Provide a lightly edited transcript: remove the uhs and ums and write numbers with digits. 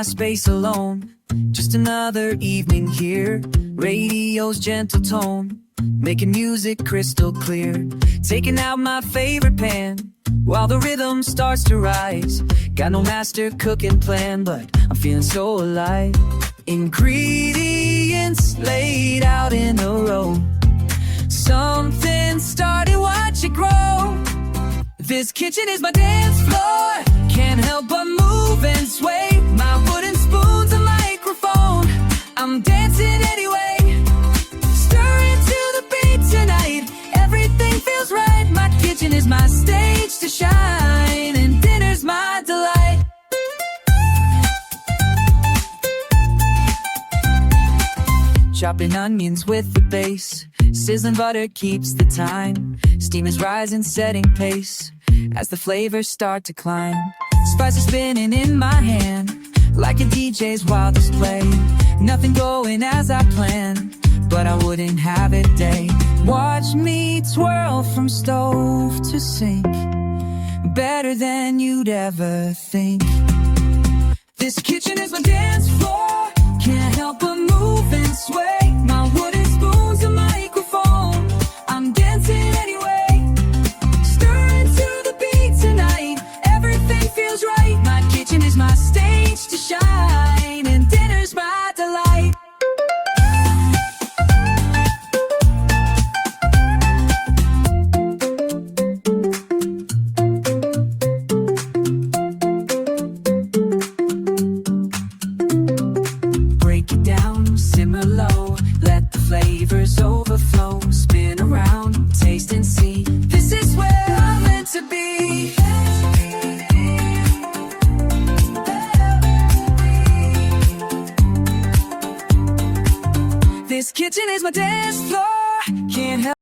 my space alone. Just another evening here, radio's gentle tone, making music crystal clear. Taking out my favorite pan, while the rhythm starts to rise. Got no master cooking plan, but I'm feeling so alive. Ingredients laid out in a row, something started, watch it grow. This kitchen is my dance floor, can't help but move and sway. My wooden spoon's a microphone, I'm dancing anyway. Stirring to the beat tonight, everything feels right. My kitchen is my stage to shine, and dinner's my delight. Chopping onions with the bass, sizzling butter keeps the time. Steam is rising, setting pace as the flavors start to climb. Spices spinning in my hand, like a DJ's wild display. Nothing going as I planned, but I wouldn't have it day. Watch me twirl from stove to sink, better than you'd ever think. This kitchen is my dance floor, can't help but move and sway. My wooden spoon's a microphone, I'm dancing anyway. Stirring to the beat tonight, everything feels right. My kitchen is my stage to shine, and dinner's my delight. Break it down, simmer low, let the flavors overflow. Spin around, taste and see, this is where I'm meant to be. This kitchen is my dance floor, can't help